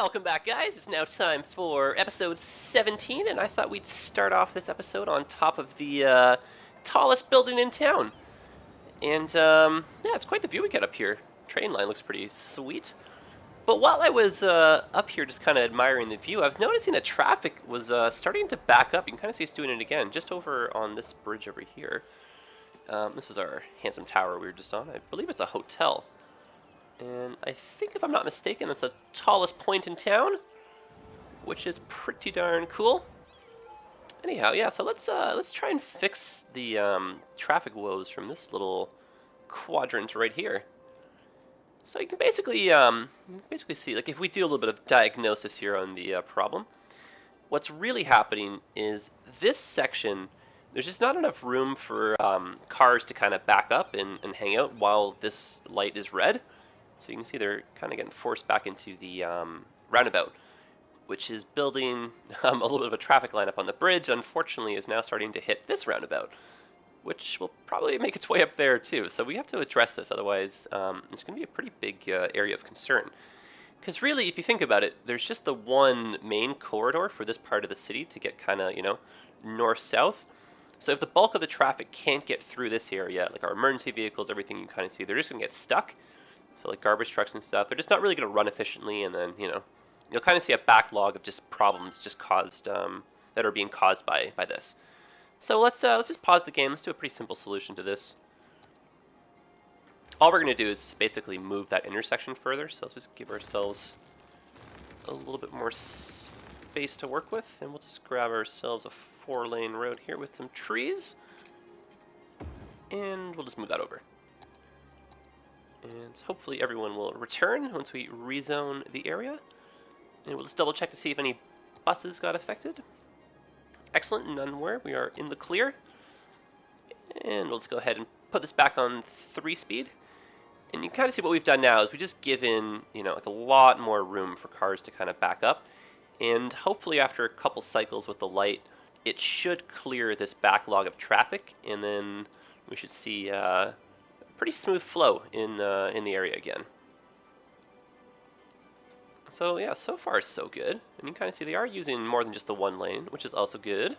Welcome back, guys. It's now time for episode 17, and I thought we'd start off this episode on top of the tallest building in town. And, yeah, it's quite the view we get up here. Train line looks pretty sweet. But while I was up here just kind of admiring the view, I was noticing that traffic was starting to back up. You can kind of see us doing it again, just over on this bridge over here. This was our handsome tower we were just on. I believe it's a hotel. And I think, if I'm not mistaken, it's the tallest point in town, which is pretty darn cool. Anyhow, yeah, so let's try and fix the traffic woes from this little quadrant right here. So you can basically see, like, if we do a little bit of diagnosis here on the problem, what's really happening is this section, there's just not enough room for cars to kind of back up and hang out while this light is red. So you can see they're kind of getting forced back into the roundabout, which is building a little bit of a traffic lineup on the bridge. Unfortunately, is now starting to hit this roundabout, which will probably make its way up there too. So we have to address this, otherwise it's going to be a pretty big area of concern. Because really, if you think about it, there's just the one main corridor for this part of the city to get kind of, north-south. So if the bulk of the traffic can't get through this area, like our emergency vehicles, everything you kind of see, they're just going to get stuck. So like garbage trucks and stuff, they're just not really going to run efficiently, and then, you'll kind of see a backlog of just problems just caused, that are being caused by this. So let's just pause the game. Let's do a pretty simple solution to this. All we're going to do is basically move that intersection further, so let's just give ourselves a little bit more space to work with, and we'll just grab ourselves a 4-lane road here with some trees, and we'll just move that over. And hopefully everyone will return once we rezone the area. And we'll just double check to see if any buses got affected. Excellent, none were. We are in the clear. And we'll just go ahead and put this back on 3-speed. And you can kind of see what we've done now is we just give in, like a lot more room for cars to kind of back up. And hopefully after a couple cycles with the light, it should clear this backlog of traffic. And then we should see pretty smooth flow in the area again. So yeah, so far so good. And you can kind of see they are using more than just the one lane, which is also good.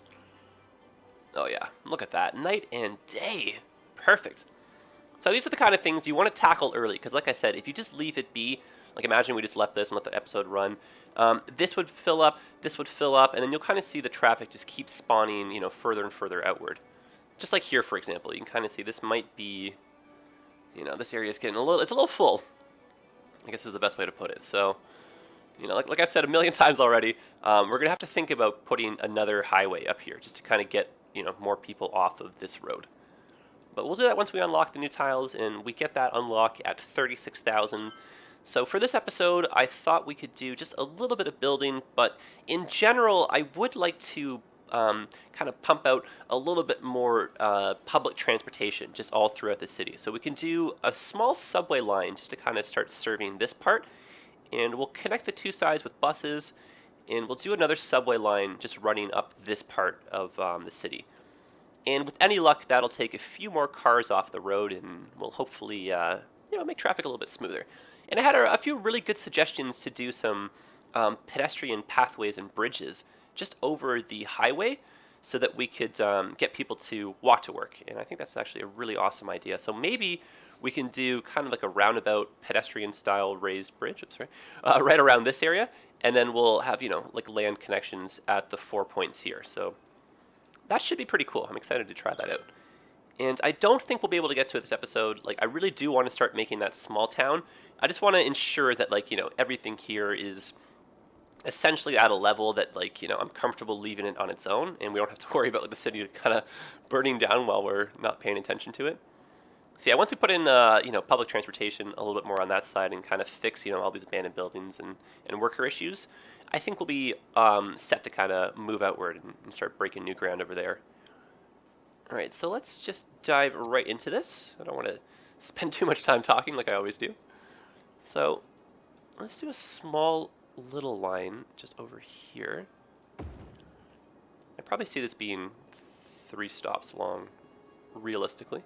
Oh yeah, look at that, night and day, perfect. So these are the kind of things you want to tackle early, because like I said, if you just leave it be, like imagine we just left this and let the episode run, this would fill up, and then you'll kind of see the traffic just keep spawning, further and further outward. Just like here, for example, you can kind of see this might be, this area is getting it's a little full, I guess is the best way to put it. So, like I've said a million times already, we're going to have to think about putting another highway up here just to kind of get, more people off of this road. But we'll do that once we unlock the new tiles, and we get that unlock at 36,000. So for this episode, I thought we could do just a little bit of building, but in general, I would like to kind of pump out a little bit more public transportation just all throughout the city. So we can do a small subway line just to kind of start serving this part, and we'll connect the two sides with buses, and we'll do another subway line just running up this part of the city. And with any luck, that'll take a few more cars off the road, and will hopefully make traffic a little bit smoother. And I had a few really good suggestions to do some pedestrian pathways and bridges just over the highway so that we could get people to walk to work. And I think that's actually a really awesome idea. So maybe we can do kind of like a roundabout pedestrian style raised bridge, right around this area. And then we'll have, like land connections at the 4 points here. So that should be pretty cool. I'm excited to try that out. And I don't think we'll be able to get to it this episode. Like, I really do want to start making that small town. I just want to ensure that, everything here is essentially at a level that, I'm comfortable leaving it on its own, and we don't have to worry about the city kind of burning down while we're not paying attention to it. So yeah, once we put in, public transportation a little bit more on that side and kind of fix, all these abandoned buildings and worker issues, I think we'll be set to kind of move outward and start breaking new ground over there. All right, so let's just dive right into this. I don't want to spend too much time talking like I always do. So let's do a small little line just over here. I probably see this being 3 stops long, realistically.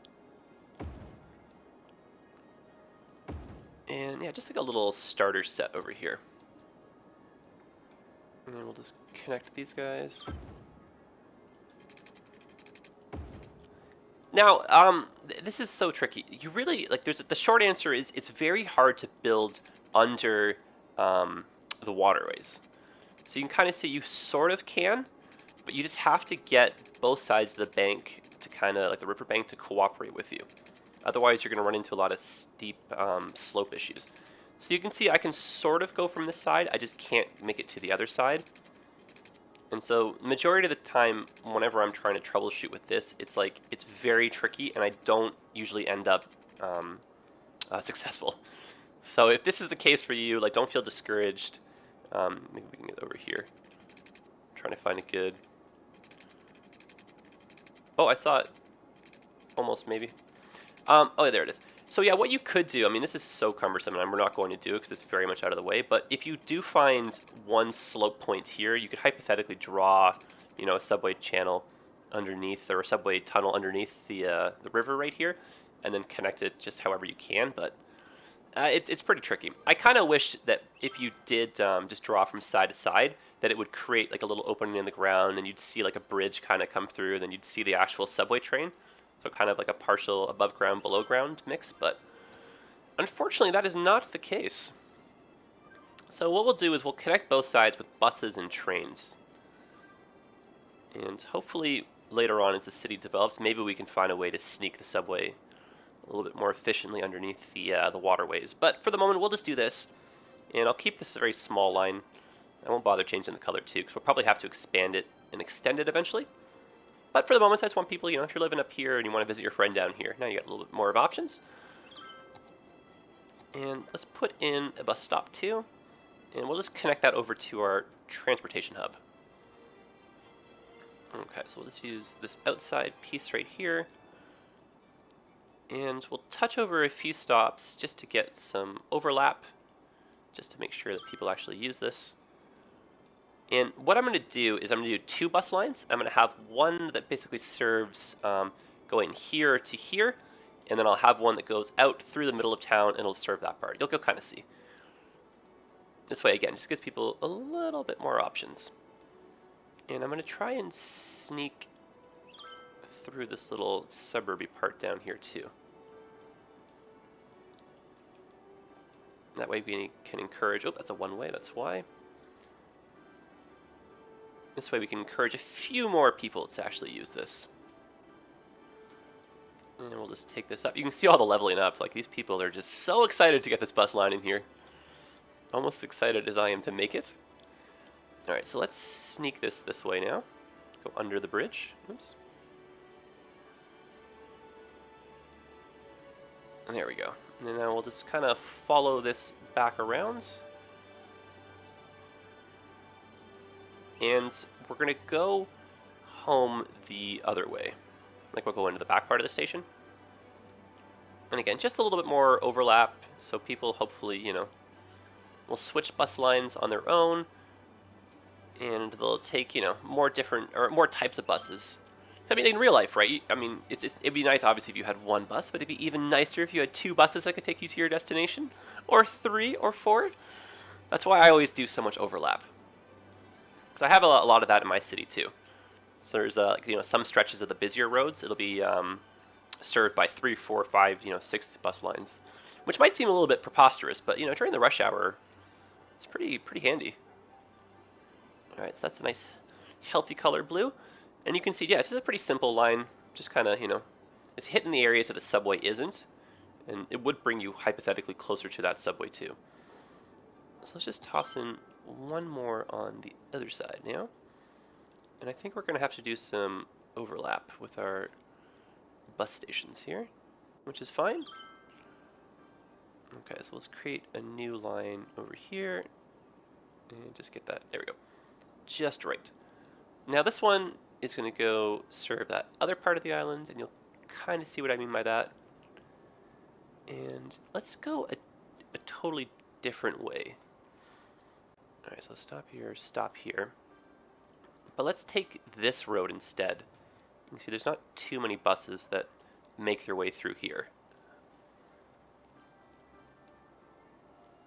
And yeah, just like a little starter set over here. And then we'll just connect these guys. Now, this is so tricky. You really, like, the short answer is it's very hard to build under the waterways. So you can kind of see you sort of can, but you just have to get both sides of the bank to kind of, like the riverbank, to cooperate with you. Otherwise, you're going to run into a lot of steep slope issues. So you can see I can sort of go from this side, I just can't make it to the other side. And so majority of the time, whenever I'm trying to troubleshoot with this, it's like, it's very tricky and I don't usually end up successful. So if this is the case for you, like, don't feel discouraged. Maybe we can get over here. I'm trying to find a good... Oh, I saw it. Almost, maybe. Oh, there it is. So yeah, what you could do, I mean, this is so cumbersome, and we're not going to do it because it's very much out of the way, but if you do find one slope point here, you could hypothetically draw, you know, a subway channel underneath, or a subway tunnel underneath the river right here, and then connect it just however you can, but it's pretty tricky. I kind of wish that if you did just draw from side to side, that it would create like a little opening in the ground, and you'd see like a bridge kind of come through, and then you'd see the actual subway train. So kind of like a partial above ground, below ground mix, but unfortunately that is not the case. So what we'll do is we'll connect both sides with buses and trains. And hopefully later on as the city develops, maybe we can find a way to sneak the subway a little bit more efficiently underneath the waterways. But for the moment, we'll just do this. And I'll keep this a very small line. I won't bother changing the color too, because we'll probably have to expand it and extend it eventually. But for the moment, I just want people, you know, if you're living up here and you want to visit your friend down here, now you got a little bit more of options. And let's put in a bus stop too. And we'll just connect that over to our transportation hub. Okay, so we'll just use this outside piece right here. And we'll touch over a few stops just to get some overlap, just to make sure that people actually use this. And what I'm going to do is I'm going to do 2 bus lines. I'm going to have one that basically serves going here to here, and then I'll have one that goes out through the middle of town and it'll serve that part. You'll kind of see. This way, again, just gives people a little bit more options. And I'm going to try and sneak through this little suburby part down here too. That way we can encourage... Oh, that's a one-way, that's why. This way we can encourage a few more people to actually use this. And we'll just take this up. You can see all the leveling up. Like, these people are just so excited to get this bus line in here. Almost excited as I am to make it. Alright, so let's sneak this way now. Go under the bridge. Oops. And there we go. And then now we'll just kind of follow this back around. And we're going to go home the other way. Like, we'll go into the back part of the station. And again, just a little bit more overlap, so people hopefully, you know, will switch bus lines on their own. And they'll take, you know, more different, or more types of buses. I mean, in real life, right? I mean, it'd be nice, obviously, if you had one bus, but it'd be even nicer if you had 2 buses that could take you to your destination. Or 3 or 4. That's why I always do so much overlap. Because I have a lot of that in my city too. So there's you know, some stretches of the busier roads, it'll be served by 3, 4, 5, you know, 6 bus lines, which might seem a little bit preposterous, but you know, during the rush hour, it's pretty handy. All right, so that's a nice, healthy color blue, and you can see, yeah, it's just a pretty simple line. Just kind of, you know, it's hitting the areas that the subway isn't, and it would bring you hypothetically closer to that subway too. So let's just toss in one more on the other side now. And I think we're going to have to do some overlap with our bus stations here, which is fine. Okay, so let's create a new line over here. And just get that, there we go. Just right. Now this one is going to go serve that other part of the island, and you'll kind of see what I mean by that. And let's go a totally different way. Alright, so stop here. But let's take this road instead. You can see there's not too many buses that make their way through here.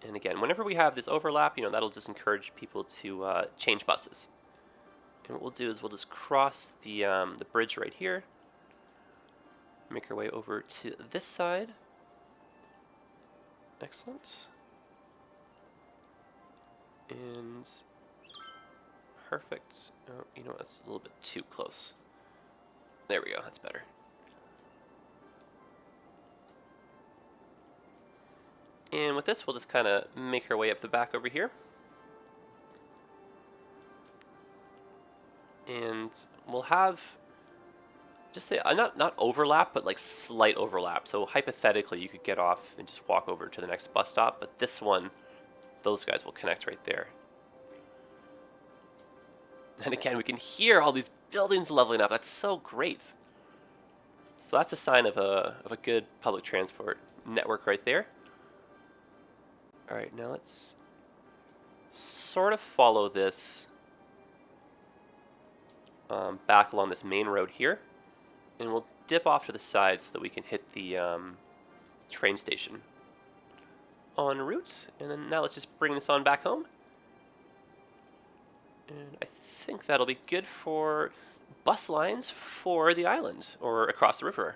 And again, whenever we have this overlap, that'll just encourage people to change buses. And what we'll do is we'll just cross the bridge right here, make our way over to this side. Excellent. And perfect. Oh, that's a little bit too close. There we go, that's better. And with this, we'll just kind of make our way up the back over here. And we'll have, just say, not overlap, but like slight overlap. So hypothetically, you could get off and just walk over to the next bus stop, but this one, those guys will connect right there. And again, we can hear all these buildings leveling up. That's so great. So that's a sign of a good public transport network right there. All right, now let's sort of follow this back along this main road here. And we'll dip off to the side so that we can hit the train station en route. And then now let's just bring this on back home. And I think that'll be good for bus lines for the island, or across the river,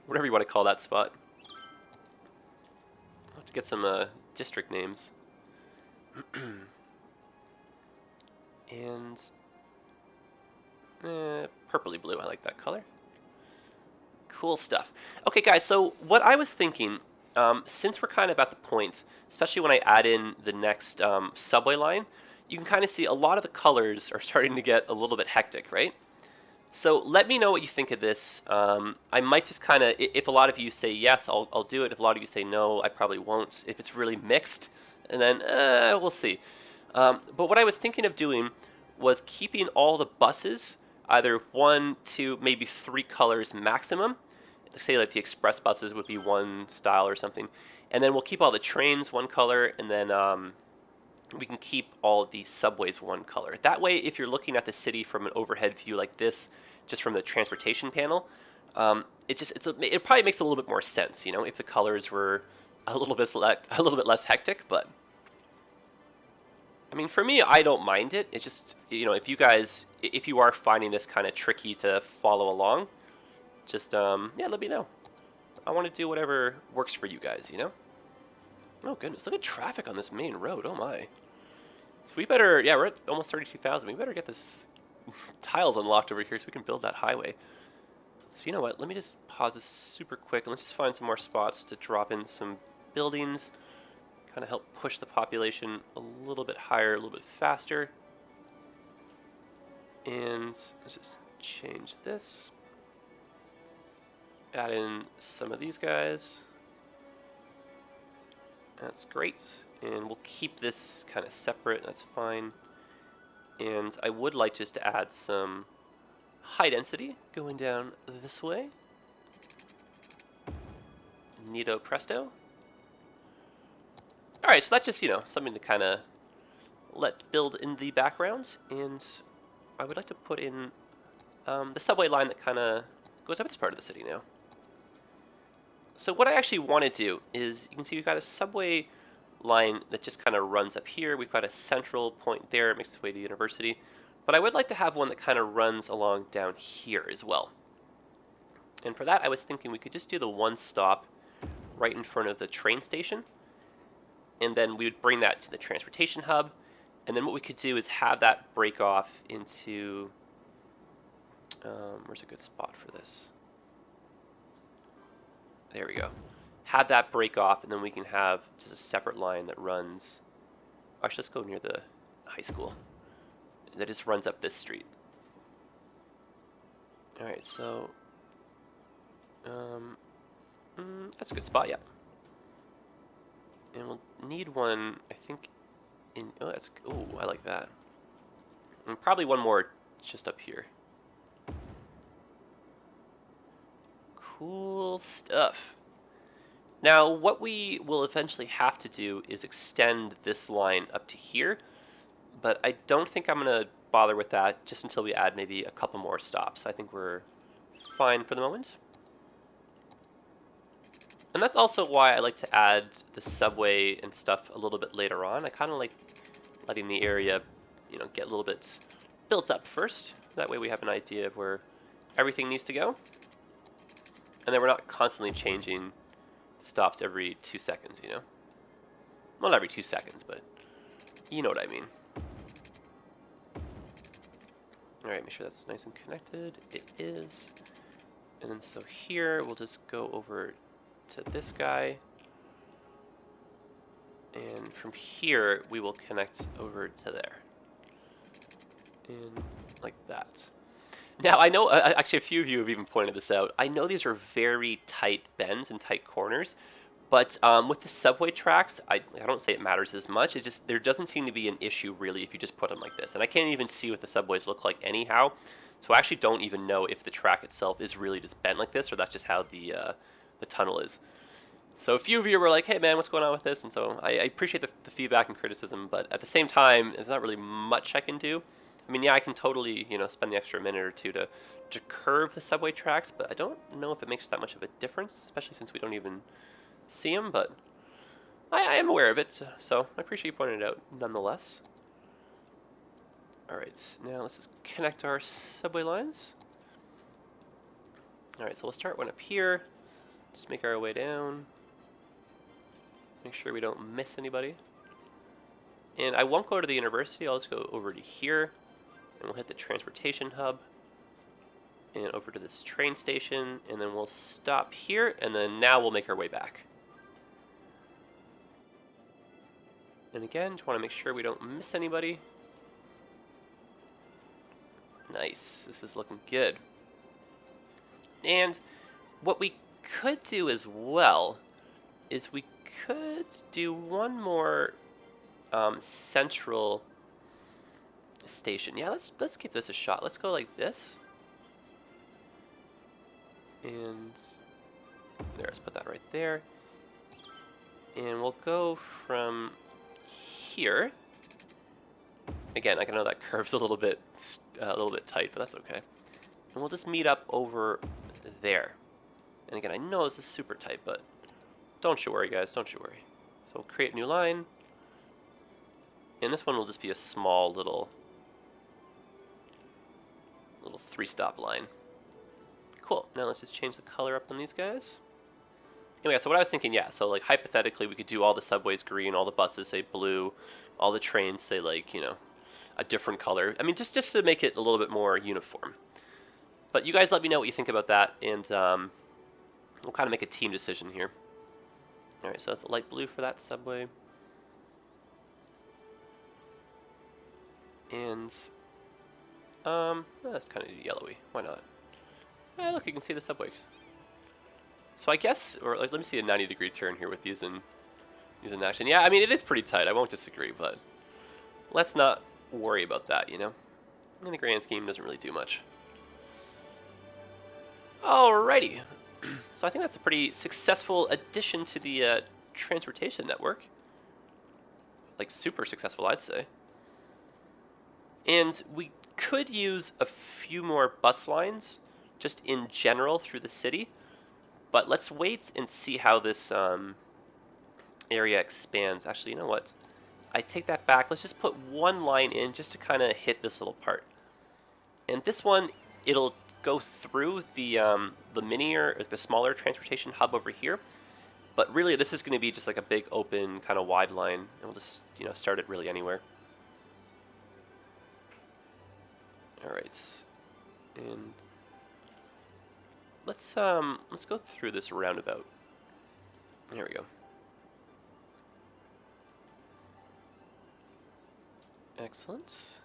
whatever you want to call that spot. I'll have to get some district names. And purpley blue, I like that color. Cool stuff. Okay guys, so what I was thinking, since we're kind of at the point, especially when I add in the next subway line, you can kind of see a lot of the colors are starting to get a little bit hectic, right? So let me know what you think of this. I might just kind of, if a lot of you say yes, I'll do it. If a lot of you say no, I probably won't. If it's really mixed, and then we'll see. But what I was thinking of doing was keeping all the buses either 1, 2, maybe 3 colors maximum. Say like the express buses would be one style or something. And then we'll keep all the trains one color, and then we can keep all the subways one color. That way, if you're looking at the city from an overhead view like this, just from the transportation panel, it probably makes a little bit more sense, if the colors were a little bit less hectic. But I mean, for me, I don't mind it. It's just, if you are finding this kind of tricky to follow along, just let me know. I want to do whatever works for you guys, Oh goodness, look at traffic on this main road. Oh my. So we better, we're at almost 32,000. We better get this tiles unlocked over here so we can build that highway. So you know what, let me just pause this super quick and let's just find some more spots to drop in some buildings. Kind of help push the population a little bit higher, a little bit faster. And let's just change this. Add in some of these guys. That's great, and we'll keep this kind of separate, that's fine. And I would like just to add some high density going down this way. Neato presto. Alright, so that's just, something to kind of let build in the background. And I would like to put in the subway line that kind of goes up this part of the city now. So what I actually want to do is, you can see we've got a subway line that just kind of runs up here. We've got a central point there, it makes its way to the university. But I would like to have one that kind of runs along down here as well. And for that, I was thinking we could just do the one stop right in front of the train station. And then we would bring that to the transportation hub. And then what we could do is have that break off into... where's a good spot for this? There we go. Have that break off, and then we can have just a separate line that runs... Actually, let's go near the high school. That just runs up this street. Alright, so... that's a good spot, yeah. And we'll need one, I think, in... Oh, that's... Oh, I like that. And probably one more just up here. Cool stuff. Now, what we will eventually have to do is extend this line up to here, but I don't think I'm going to bother with that just until we add maybe a couple more stops. I think we're fine for the moment. And that's also why I like to add the subway and stuff a little bit later on. I kind of like letting the area, you know, get a little bit built up first. That way we have an idea of where everything needs to go. And then we're not constantly changing stops every 2 seconds, you know? Well, not every 2 seconds, but you know what I mean. Alright, make sure that's nice and connected. It is. And then so here, we'll just go over to this guy. And from here, we will connect over to there. And like that. Now, I know, actually a few of you have even pointed this out. I know these are very tight bends and tight corners, but with the subway tracks, I don't say it matters as much. It just, there doesn't seem to be an issue really if you just put them like this. And I can't even see what the subways look like anyhow. So I actually don't even know if the track itself is really just bent like this, or that's just how the tunnel is. So a few of you were like, hey man, what's going on with this? And so I appreciate the feedback and criticism, but at the same time, there's not really much I can do. I mean, yeah, I can totally, you know, spend the extra minute or two to curve the subway tracks, but I don't know if it makes that much of a difference, especially since we don't even see them, but I am aware of it, so I appreciate you pointing it out nonetheless. Alright, now let's just connect our subway lines. Alright, so we'll start one up here, just make our way down, make sure we don't miss anybody. And I won't go to the university, I'll just go over to here, and we'll hit the transportation hub, and over to this train station, and then we'll stop here, and then now we'll make our way back. And again, just want to make sure we don't miss anybody. Nice, this is looking good. And what we could do as well is we could do one more central station. Yeah, let's give this a shot. Let's go like this. And there, let's put that right there. And we'll go from here. Again, I know that curve's a little bit tight, but that's okay. And we'll just meet up over there. And again, I know this is super tight, but don't you worry, guys. Don't you worry. So we'll create a new line. And this one will just be a small little 3-stop line. Cool. Now let's just change the color up on these guys. Anyway, so what I was thinking, yeah, so like hypothetically we could do all the subways green, all the buses say blue, all the trains say like, you know, a different color. I mean, just to make it a little bit more uniform. But you guys let me know what you think about that, and we'll kind of make a team decision here. Alright, so that's a light blue for that subway. And that's kind of yellowy. Why not? Hey, look, you can see the subways. So I guess, or like, let me see a 90-degree turn here with these in action. Yeah, I mean, it is pretty tight. I won't disagree, but let's not worry about that, you know? In the grand scheme, doesn't really do much. Alrighty. So I think that's a pretty successful addition to the transportation network. Like, super successful, I'd say. And we could use a few more bus lines, just in general, through the city. But let's wait and see how this area expands. Actually, you know what? I take that back. Let's just put one line in just to kind of hit this little part. And this one, it'll go through the the smaller transportation hub over here. But really, this is going to be just like a big open kind of wide line, and we'll just, you know, start it really anywhere. All right, and let's go through this roundabout. There we go. Excellent.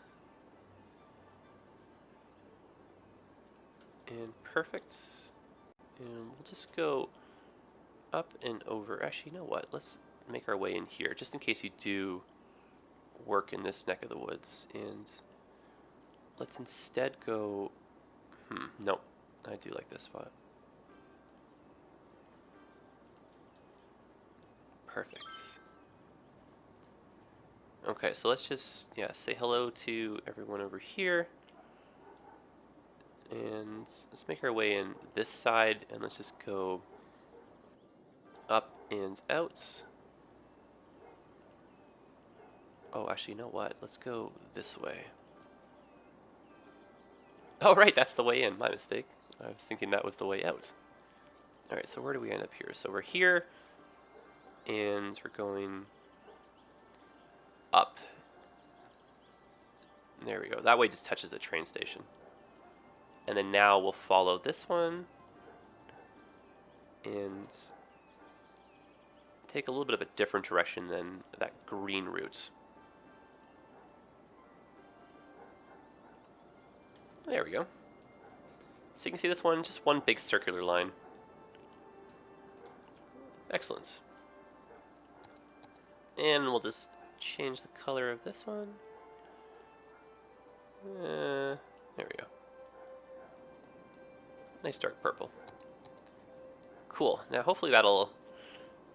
And perfect. And we'll just go up and over. Actually, you know what? Let's make our way in here, just in case you do work in this neck of the woods. And let's instead go... nope. I do like this spot. Perfect. Okay, so let's just, yeah, say hello to everyone over here. And let's make our way in this side, and let's just go and out. Oh, actually, you know what? Let's go this way. Oh, right, that's the way in. My mistake. I was thinking that was the way out. All right, so where do we end up here? So we're here, and we're going up. There we go. That way just touches the train station. And then now we'll follow this one and take a little bit of a different direction than that green route. There we go. So you can see this one, just one big circular line. Excellent. And we'll just change the color of this one. There we go. Nice dark purple. Cool. Now hopefully that'll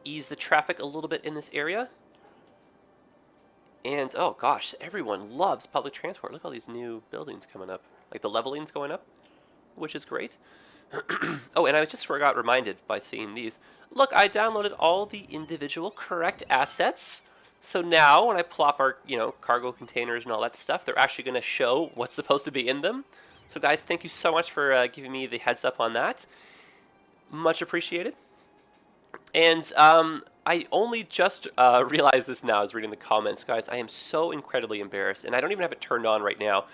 ease the traffic a little bit in this area. And oh gosh, everyone loves public transport. Look at all these new buildings coming up. Like the leveling's going up, which is great. Oh, and I just reminded by seeing these. Look, I downloaded all the individual correct assets. So now when I plop our, cargo containers and all that stuff, they're actually going to show what's supposed to be in them. So guys, thank you so much for giving me the heads up on that. Much appreciated. And I only just realized this now as reading the comments, guys. I am so incredibly embarrassed, and I don't even have it turned on right now.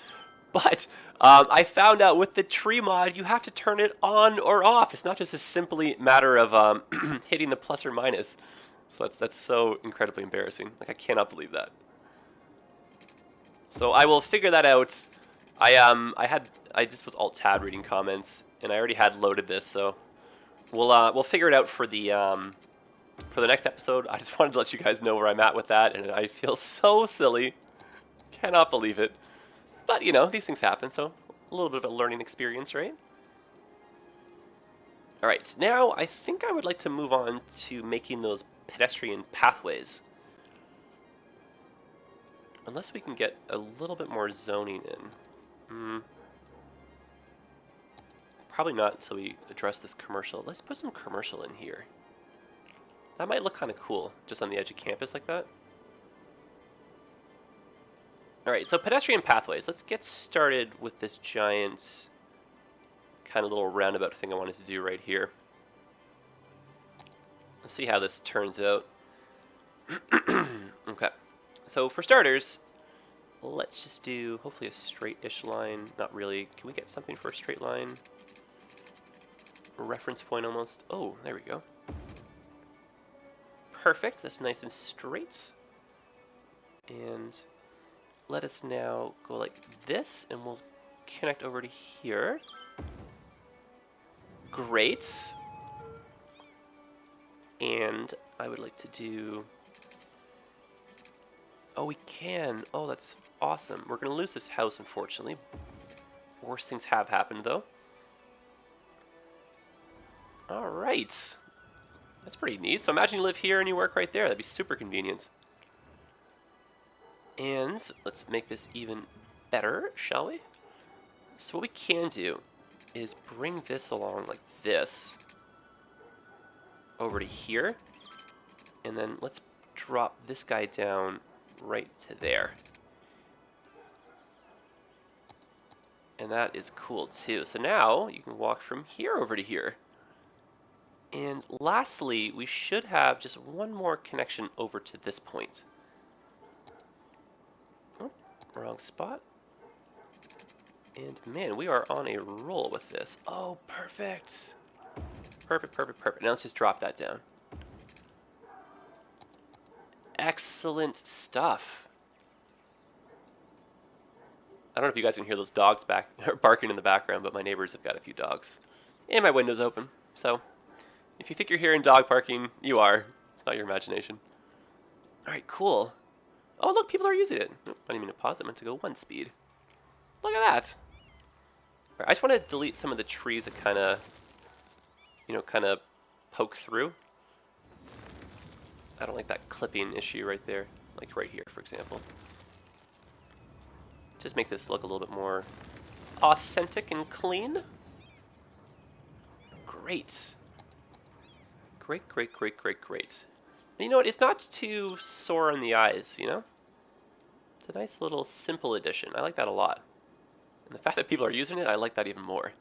But I found out with the tree mod, you have to turn it on or off. It's not just a simply matter of hitting the plus or minus. So that's so incredibly embarrassing. Like, I cannot believe that. So I will figure that out. I just was alt-tab reading comments, and I already had loaded this, so we'll figure it out for the next episode. I just wanted to let you guys know where I'm at with that, and I feel so silly. Cannot believe it. But, these things happen, so a little bit of a learning experience, right? All right, now I think I would like to move on to making those pedestrian pathways. Unless we can get a little bit more zoning in. Probably not until we address this commercial. Let's put some commercial in here. That might look kind of cool, just on the edge of campus like that. Alright, so pedestrian pathways. Let's get started with this giant kind of little roundabout thing I wanted to do right here. Let's see how this turns out. Okay, so for starters, let's just do hopefully a straight-ish line. Not really. Can we get something for a straight line? A reference point almost. Oh, there we go. Perfect. That's nice and straight. And let us now go like this, and we'll connect over to here. Great. And I would like to do... Oh, we can. Oh, that's awesome. We're going to lose this house, unfortunately. Worse things have happened, though. All right. That's pretty neat. So imagine you live here and you work right there. That'd be super convenient. And let's make this even better, shall we? So what we can do is bring this along like this over to here. And then let's drop this guy down right to there. And that is cool too. So now you can walk from here over to here. And lastly, we should have just one more connection over to this point. Oh, wrong spot. And man, we are on a roll with this. Oh, perfect. Perfect, perfect, perfect. Now let's just drop that down. Excellent stuff. I don't know if you guys can hear those dogs barking in the background, but my neighbors have got a few dogs. And my window's open, so if you think you're hearing dog barking, you are. It's not your imagination. All right, cool. Oh, look, people are using it. Oh, I didn't mean to pause. I meant to go 1 speed. Look at that. All right, I just want to delete some of the trees that kind of, poke through. I don't like that clipping issue right there, like right here, for example. Just make this look a little bit more authentic and clean. Great. Great, great, great, great, great. And you know what? It's not too sore on the eyes, you know? It's a nice little simple addition. I like that a lot. And the fact that people are using it, I like that even more.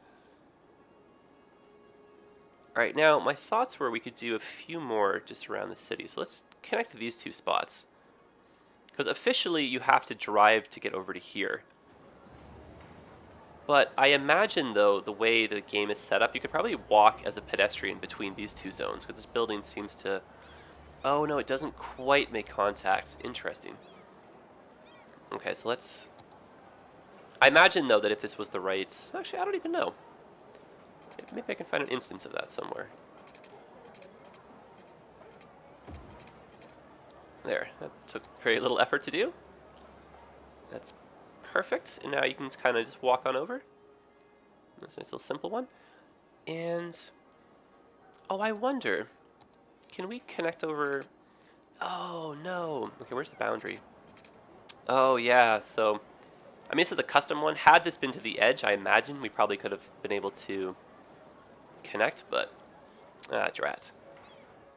Alright, now my thoughts were we could do a few more just around the city. So let's connect these two spots. Because officially you have to drive to get over to here. But I imagine, though, the way the game is set up, you could probably walk as a pedestrian between these two zones. Because this building seems to... Oh, no, it doesn't quite make contact. Interesting. Okay, so let's... I imagine, though, that if this was the right... Actually, I don't even know. Maybe I can find an instance of that somewhere. There. That took very little effort to do. That's perfect. And now you can kind of just walk on over. That's a nice little simple one. And... Oh, I wonder... Can we connect over... Oh, no. Okay, where's the boundary? Oh, yeah, so... I mean, this is a custom one. Had this been to the edge, I imagine we probably could have been able to connect, but... Ah, drat.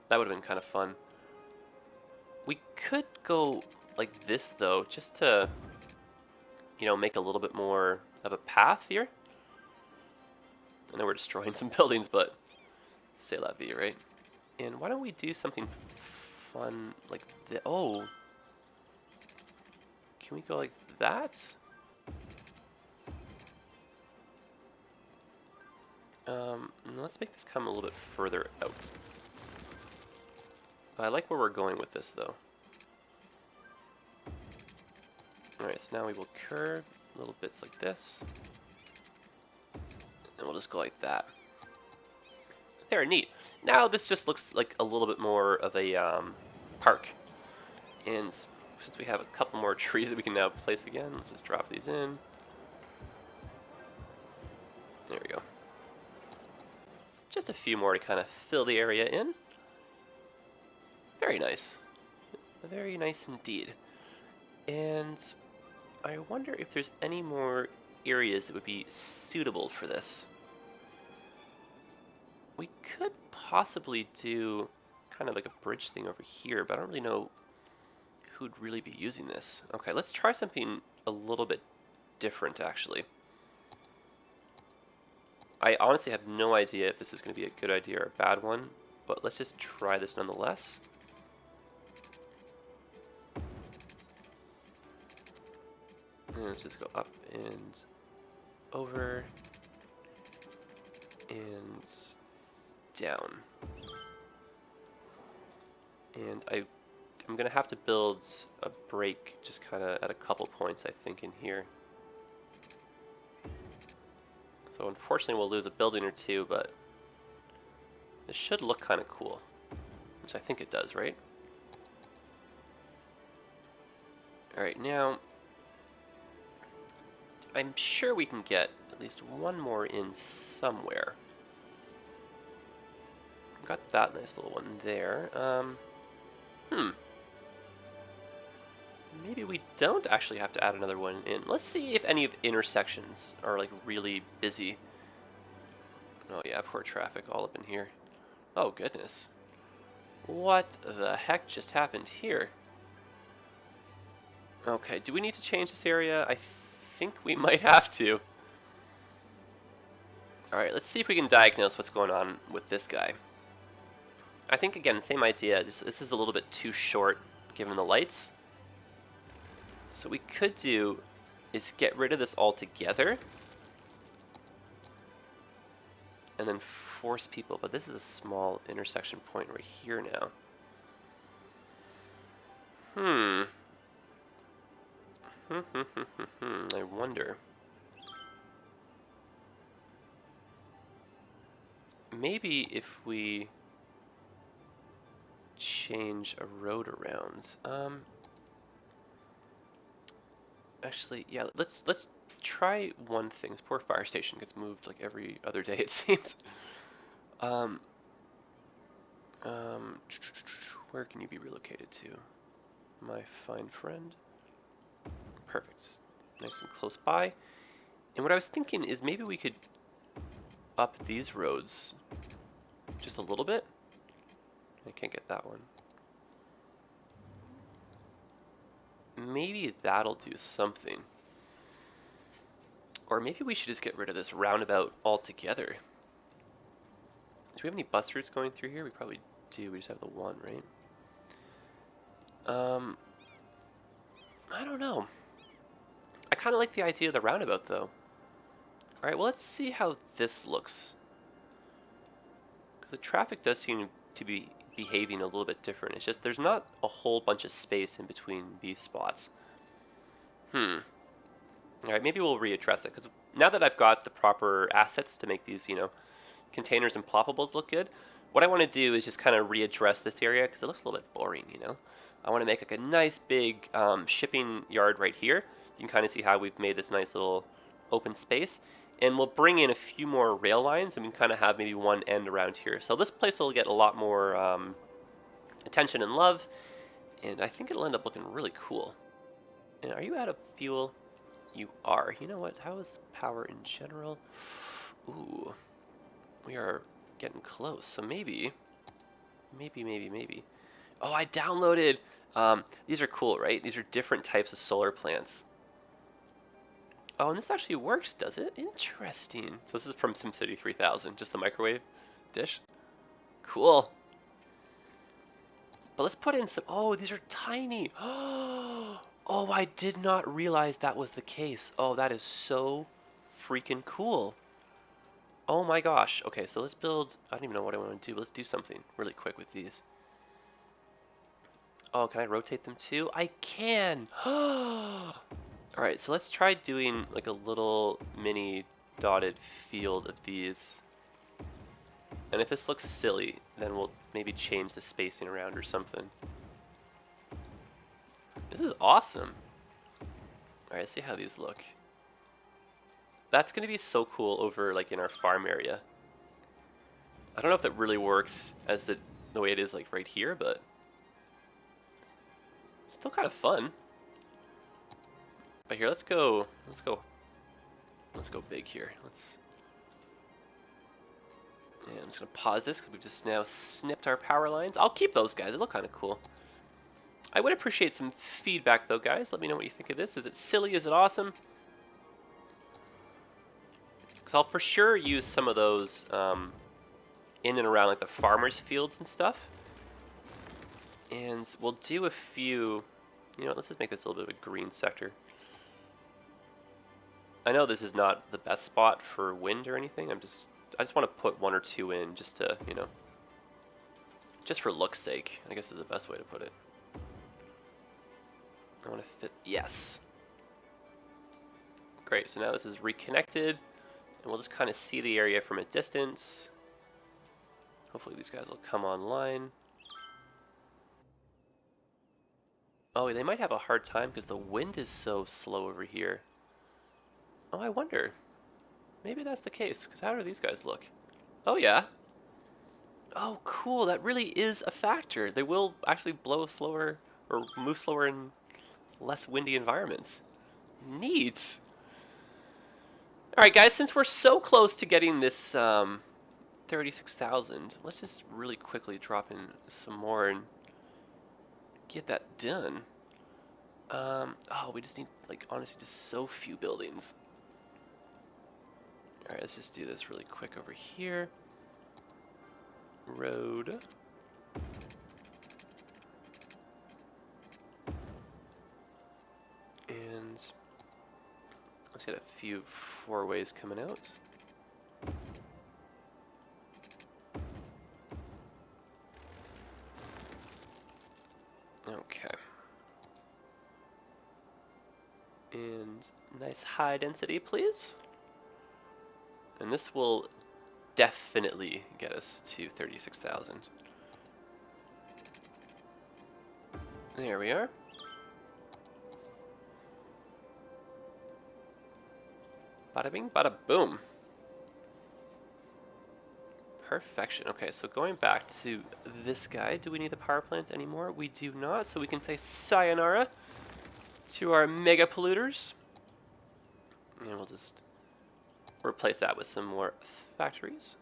That would have been kind of fun. We could go like this, though, just to, you know, make a little bit more of a path here. I know we're destroying some buildings, but c'est la vie, right? And why don't we do something fun like this? Oh! Can we go like that? Let's make this come a little bit further out. I like where we're going with this, though. Alright, so now we will curve little bits like this. And we'll just go like that. There, neat. Now this just looks like a little bit more of a park. And since we have a couple more trees that we can now place again, let's just drop these in. There we go. Just a few more to kind of fill the area in. Very nice. Very nice indeed. And I wonder if there's any more areas that would be suitable for this. We could possibly do kind of like a bridge thing over here, but I don't really know who'd really be using this. Okay, let's try something a little bit different, actually. I honestly have no idea if this is going to be a good idea or a bad one, but let's just try this nonetheless. And let's just go up and over and down. And I'm going to have to build a break just kind of at a couple points, I think, in here. So unfortunately we'll lose a building or two, but this should look kind of cool, which I think it does, right? Alright, now I'm sure we can get at least one more in somewhere. Got that nice little one there. Maybe we don't actually have to add another one in. Let's see if any of the intersections are like really busy. Oh yeah, poor traffic all up in here. Oh goodness. What the heck just happened here? Okay, do we need to change this area? I think we might have to. Alright, let's see if we can diagnose what's going on with this guy. I think, again, same idea. This is a little bit too short given the lights. So what we could do is get rid of this altogether and then force people. But this is a small intersection point right here now. I wonder. Maybe if we change a road around. Actually, yeah, let's try one thing. This poor fire station gets moved like every other day, it seems. Where can you be relocated to? My fine friend. Perfect. Nice and close by. And what I was thinking is maybe we could up these roads just a little bit. I can't get that one. Maybe that'll do something. Or maybe we should just get rid of this roundabout altogether. Do we have any bus routes going through here? We probably do. We just have the one, right? I don't know. I kind of like the idea of the roundabout, though. Alright, well, let's see how this looks. Because the traffic does seem to be behaving a little bit different. It's just there's not a whole bunch of space in between these spots. Alright, maybe we'll readdress it. Because now that I've got the proper assets to make these, containers and ploppables look good, what I want to do is just kind of readdress this area because it looks a little bit boring, I want to make like a nice big shipping yard right here. You can kind of see how we've made this nice little open space. And we'll bring in a few more rail lines and we can kind of have maybe one end around here. So this place will get a lot more attention and love. And I think it'll end up looking really cool. And are you out of fuel? You are. You know what? How is power in general? Ooh. We are getting close. So maybe. Oh, I downloaded. These are cool, right? These are different types of solar plants. Oh, and this actually works, does it? Interesting. So this is from SimCity 3000, just the microwave dish. Cool. But let's put in some... Oh, these are tiny. Oh, I did not realize that was the case. Oh, that is so freaking cool. Oh my gosh. Okay, so let's build... I don't even know what I want to do. Let's do something really quick with these. Oh, can I rotate them too? I can! Alright, so let's try doing like a little mini dotted field of these. And if this looks silly, then we'll maybe change the spacing around or something. This is awesome. Alright, let's see how these look. That's going to be so cool over like in our farm area. I don't know if that really works as the way it is like right here, but still kind of fun. But here, let's go big here. And I'm just gonna pause this because we've just now snipped our power lines. I'll keep those guys, they look kind of cool. I would appreciate some feedback though, guys. Let me know what you think of this. Is it silly? Is it awesome? Because I'll for sure use some of those in and around like the farmers' fields and stuff. And we'll do a few, let's just make this a little bit of a green sector. I know this is not the best spot for wind or anything. I just want to put one or two in just to, just for look's sake, I guess is the best way to put it. I want to fit, yes. Great, so now this is reconnected, and we'll just kind of see the area from a distance. Hopefully these guys will come online. Oh, they might have a hard time because the wind is so slow over here. Oh, I wonder. Maybe that's the case, because how do these guys look? Oh, yeah. Oh, cool. That really is a factor. They will actually blow slower or move slower in less windy environments. Neat. All right, guys, since we're so close to getting this 36,000, let's just really quickly drop in some more and get that done. Oh, we just need, like, honestly, just so few buildings. Alright, let's just do this really quick over here. Road. And let's get a few four-ways coming out. Okay. And nice high density, please. And this will definitely get us to 36,000. There we are. Bada bing, bada boom. Perfection. Okay, so going back to this guy, do we need the power plant anymore? We do not, so we can say sayonara to our mega polluters. And we'll just replace that with some more factories.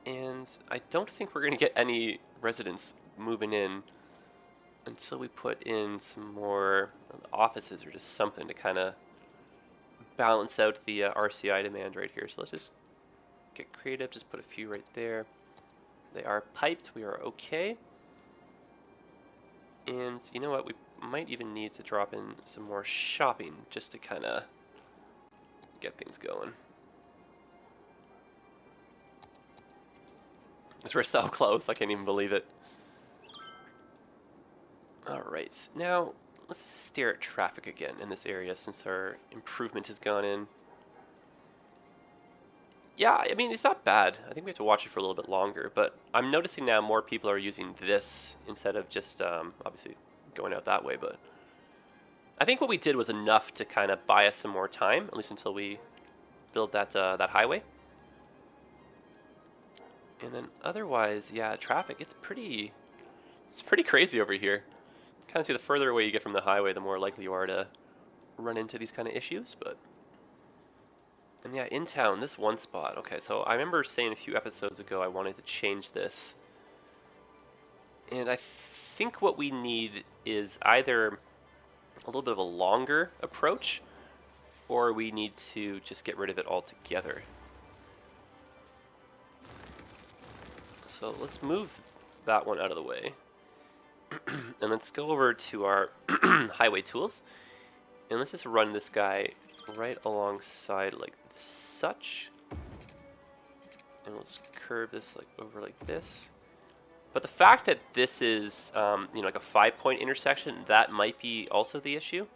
And I don't think we're going to get any residents moving in until we put in some more offices or just something to kind of balance out the RCI demand right here. So let's just get creative, just put a few right there. They are piped, we are okay. And you know what, we might even need to drop in some more shopping just to kind of get things going. Because we're so close, I can't even believe it. Alright, now let's stare at traffic again in this area since our improvement has gone in. Yeah, I mean, it's not bad. I think we have to watch it for a little bit longer, but I'm noticing now more people are using this instead of just, obviously, going out that way, but I think what we did was enough to kind of buy us some more time, at least until we build that, that highway. And then otherwise, yeah, traffic, it's pretty crazy over here. Kind of see the further away you get from the highway, the more likely you are to run into these kind of issues, but... And yeah, in town, this one spot. Okay, so I remember saying a few episodes ago I wanted to change this. And I think what we need is either a little bit of a longer approach, or we need to just get rid of it altogether. So let's move that one out of the way. And let's go over to our highway tools. And let's just run this guy right alongside like such, and we'll just curve this like over like this. But the fact that this is you know, like a 5-point intersection, that might be also the issue.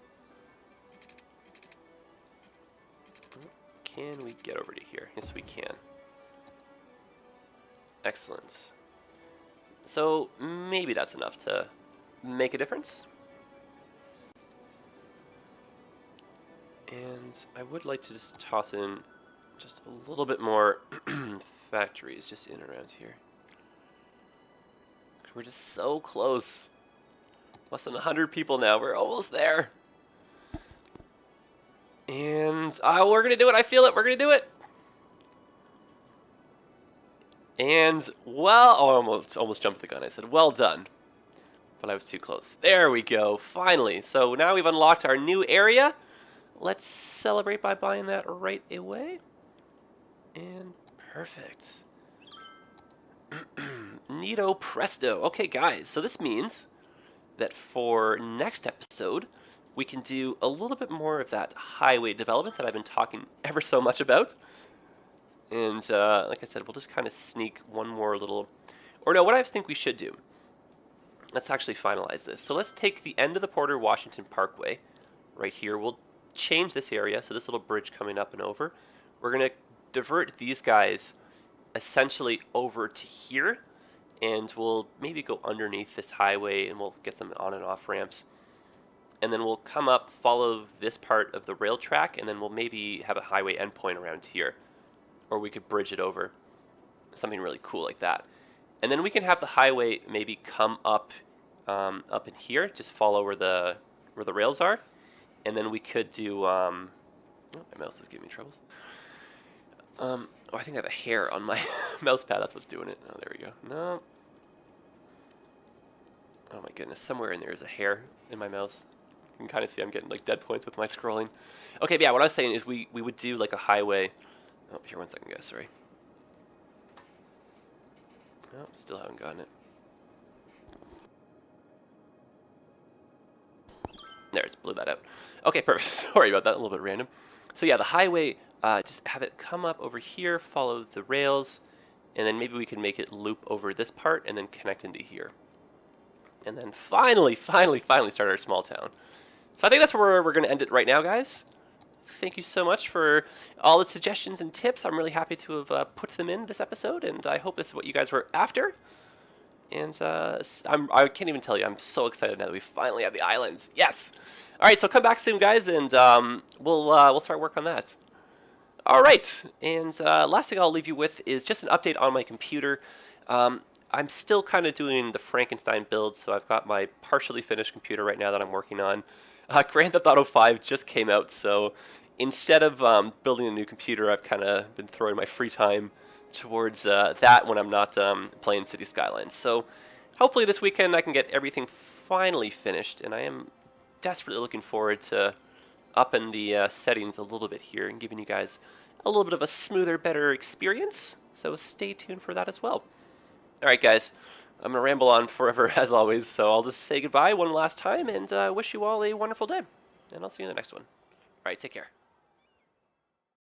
Can we get over to here? Yes, we can. Excellent. So maybe that's enough to make a difference. And I would like to just toss in just a little bit more factories just in around here. We're just so close. Less than 100 people now. We're almost there. And we're going to do it. I feel it. We're going to do it. And, well, almost jumped the gun. I said, well done. But I was too close. There we go. Finally. So now we've unlocked our new area. Let's celebrate by buying that right away. And perfect. Neato presto. Okay, guys, so this means that for next episode, we can do a little bit more of that highway development that I've been talking ever so much about. And like I said, we'll just kind of sneak one more little... Or no, what I think we should do, let's actually finalize this. So let's take the end of the Porter Washington Parkway right here. We'll change this area, so this little bridge coming up and over. We're going to divert these guys essentially over to here, and we'll maybe go underneath this highway and we'll get some on and off ramps. And then we'll come up, follow this part of the rail track, and then we'll maybe have a highway endpoint around here. Or we could bridge it over. Something really cool like that. And then we can have the highway maybe come up up in here, just follow where the rails are. And then we could do, oh, my mouse is giving me troubles. Oh, I think I have a hair on my mouse pad. That's what's doing it. Oh, there we go. No. Oh my goodness, somewhere in there is a hair in my mouse. You can kind of see I'm getting like dead points with my scrolling. Okay, but yeah, what I was saying is we would do like a highway. Oh, here, 1 second, guys, sorry. Oh, still haven't gotten it. There, it's blew that out. Okay, perfect. Sorry about that, a little bit random. So yeah, the highway, just have it come up over here, follow the rails, and then maybe we can make it loop over this part and then connect into here. And then finally start our small town. So I think that's where we're going to end it right now, guys. Thank you so much for all the suggestions and tips. I'm really happy to have put them in this episode, and I hope this is what you guys were after. And I can't even tell you, I'm so excited now that we finally have the islands. Yes! All right, so come back soon, guys, and we'll start work on that. All right, and last thing I'll leave you with is just an update on my computer. I'm still kind of doing the Frankenstein build, so I've got my partially finished computer right now that I'm working on. Grand Theft Auto 5 just came out, so instead of building a new computer, I've kind of been throwing my free time towards that when I'm not playing City Skylines. So hopefully this weekend I can get everything finally finished, and I am desperately looking forward to upping the settings a little bit here and giving you guys a little bit of a smoother, better experience. So stay tuned for that as well. All right, guys. I'm going to ramble on forever as always, so I'll just say goodbye one last time and wish you all a wonderful day. And I'll see you in the next one. All right, take care.